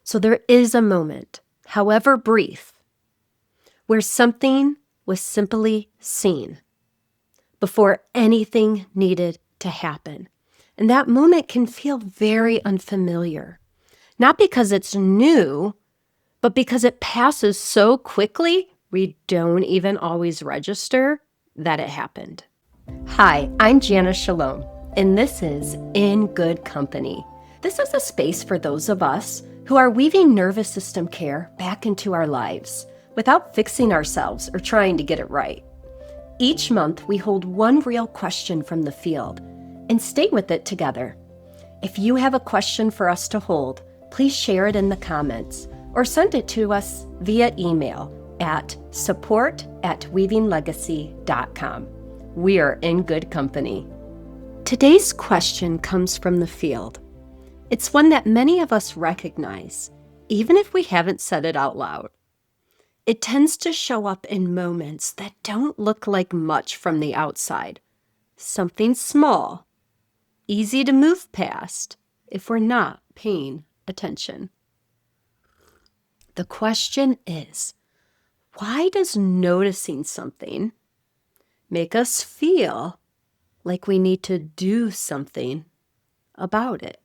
So there is a moment, however brief, where something was simply seen before anything needed to happen. And that moment can feel very unfamiliar, not because it's new, but because it passes so quickly, we don't even always register that it happened. Hi, I'm Jana Shalom, and this is In Good Company. This is a space for those of us who are weaving nervous system care back into our lives without fixing ourselves or trying to get it right. Each month, we hold one real question from the field and stay with it together. If you have a question for us to hold, please share it in the comments or send it to us via email at support@weavinglegacy.com. We are in good company. Today's question comes from the field. It's one that many of us recognize, even if we haven't said it out loud. It tends to show up in moments that don't look like much from the outside. Something small, easy to move past if we're not paying attention. The question is, why does noticing something make us feel like we need to do something about it?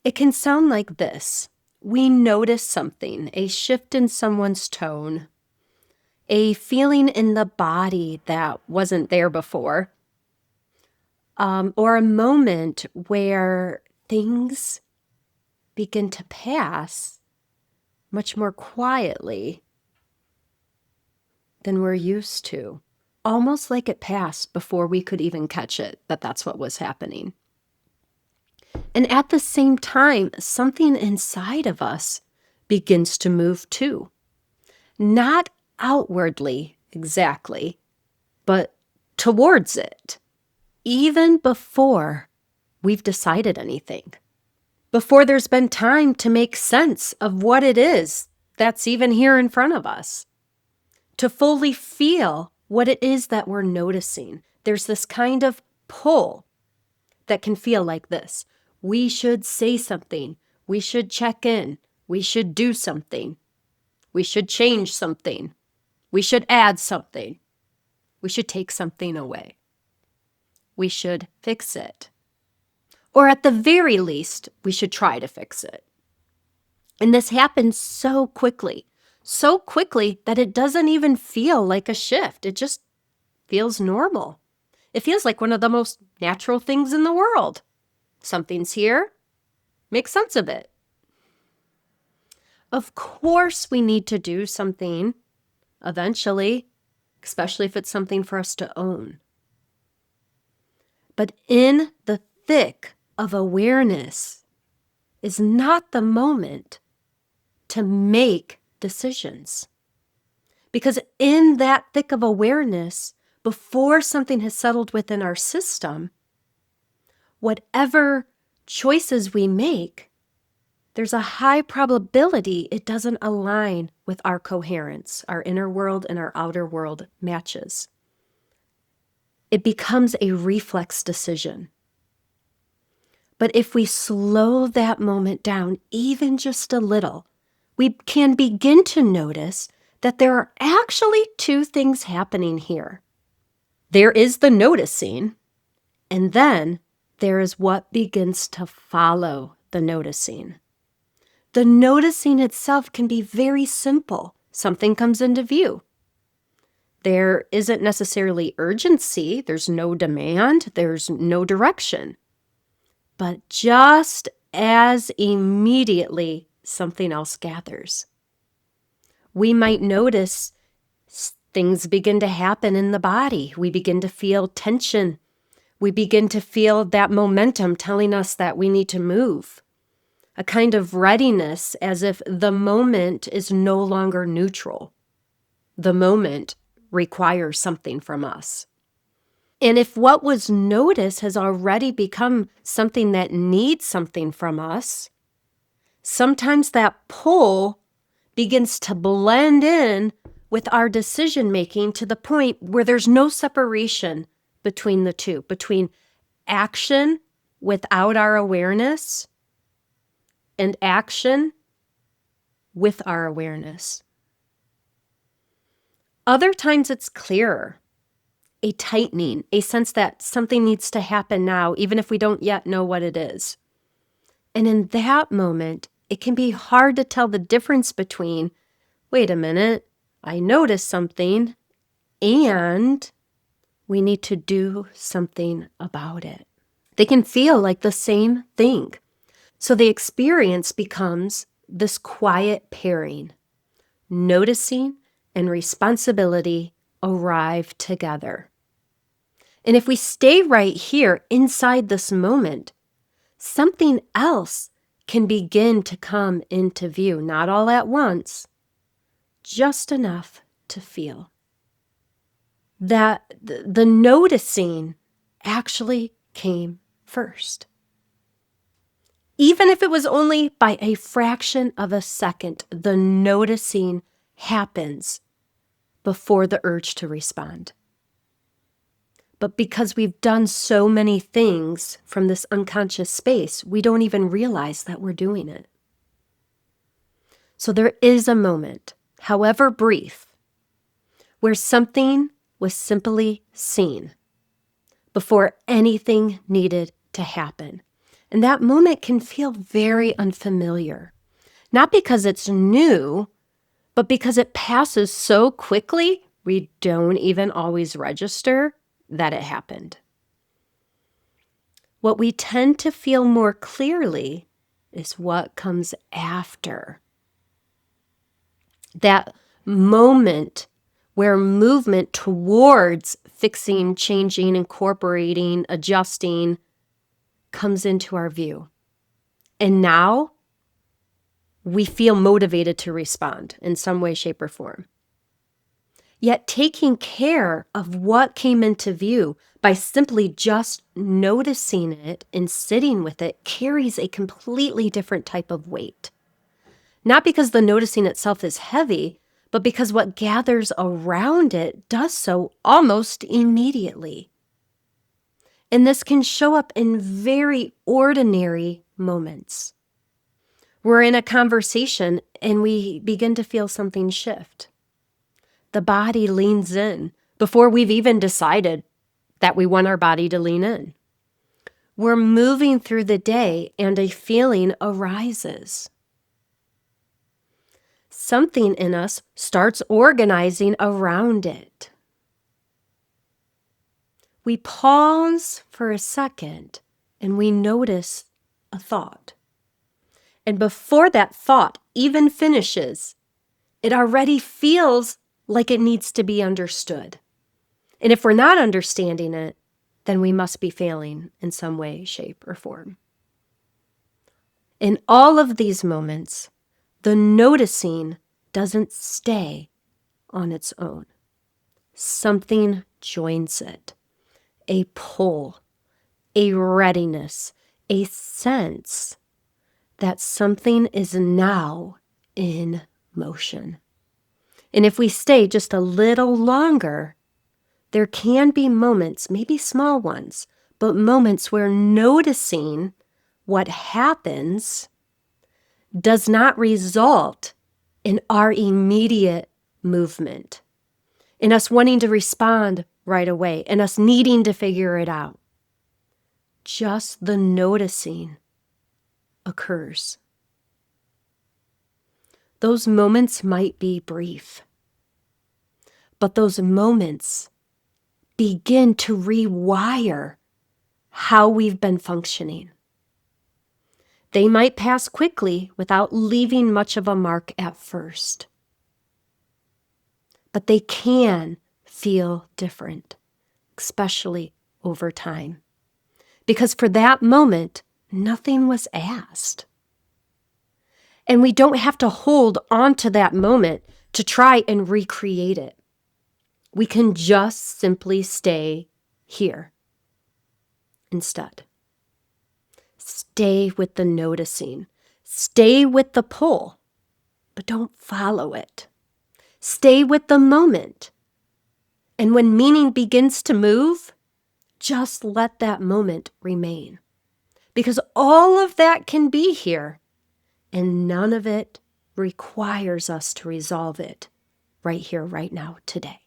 It can sound like this. We notice something, a shift in someone's tone, a feeling in the body that wasn't there before, or a moment where things begin to pass much more quietly than we're used to, almost like it passed before we could even catch it, that that's what was happening. And at the same time, something inside of us begins to move too. Not outwardly exactly, but towards it, even before we've decided anything, before there's been time to make sense of what it is that's even here in front of us, to fully feel what it is that we're noticing. There's this kind of pull that can feel like this. We should say something. We should check in. We should do something. We should change something. We should add something. We should take something away. We should fix it. Or at the very least, we should try to fix it. And this happens so quickly that it doesn't even feel like a shift. It just feels normal. It feels like one of the most natural things in the world. Something's here, make sense of it. Of course, we need to do something eventually, especially if it's something for us to own. But in the thick of awareness is not the moment to make decisions. Because in that thick of awareness, before something has settled within our system, whatever choices we make, there's a high probability it doesn't align with our coherence. Our inner world and our outer world matches. It becomes a reflex decision. But if we slow that moment down even just a little, we can begin to notice that there are actually two things happening here. There is the noticing, and then there is what begins to follow the noticing. The noticing itself can be very simple. Something comes into view. There isn't necessarily urgency. There's no demand. There's no direction. But just as immediately, something else gathers. We might notice things begin to happen in the body. We begin to feel tension. We begin to feel that momentum telling us that we need to move. A kind of readiness as if the moment is no longer neutral. The moment requires something from us. And if what was noticed has already become something that needs something from us, sometimes that pull begins to blend in with our decision making to the point where there's no separation between the two, between action without our awareness and action with our awareness. Other times it's clearer, a tightening, a sense that something needs to happen now, even if we don't yet know what it is. And in that moment, it can be hard to tell the difference between, wait a minute, I noticed something, and we need to do something about it. They can feel like the same thing. So the experience becomes this quiet pairing. Noticing and responsibility arrive together. And if we stay right here inside this moment, something else can begin to come into view, not all at once, just enough to feel. That the noticing actually came first. Even if it was only by a fraction of a second, the noticing happens before the urge to respond. But because we've done so many things from this unconscious space, we don't even realize that we're doing it. So there is a moment, however brief, where something was simply seen before anything needed to happen. And that moment can feel very unfamiliar, not because it's new, but because it passes so quickly, we don't even always register that it happened. What we tend to feel more clearly is what comes after. That moment where movement towards fixing, changing, incorporating, adjusting comes into our view. And now we feel motivated to respond in some way, shape, or form. Yet taking care of what came into view by simply just noticing it and sitting with it carries a completely different type of weight. Not because the noticing itself is heavy, but because what gathers around it does so almost immediately. And this can show up in very ordinary moments. We're in a conversation and we begin to feel something shift. The body leans in before we've even decided that we want our body to lean in. We're moving through the day and a feeling arises. Something in us starts organizing around it. We pause for a second and we notice a thought. And before that thought even finishes, it already feels like it needs to be understood. And if we're not understanding it, then we must be failing in some way, shape, or form. In all of these moments, the noticing doesn't stay on its own. Something joins it. A pull, a readiness, a sense that something is now in motion. And if we stay just a little longer, there can be moments, maybe small ones, but moments where noticing what happens does not result in our immediate movement, in us wanting to respond right away, in us needing to figure it out. Just the noticing occurs. Those moments might be brief, but those moments begin to rewire how we've been functioning. They might pass quickly without leaving much of a mark at first, but they can feel different, especially over time. Because for that moment, nothing was asked. And we don't have to hold on to that moment to try and recreate it. We can just simply stay here instead. Stay with the noticing. Stay with the pull, but don't follow it. Stay with the moment. And when meaning begins to move, just let that moment remain. Because all of that can be here and none of it requires us to resolve it right here, right now, today.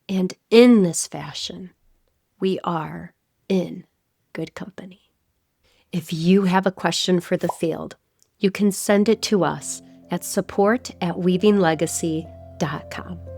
And in this fashion, we are in good company. If you have a question for the field, you can send it to us at support@weavinglegacy.com.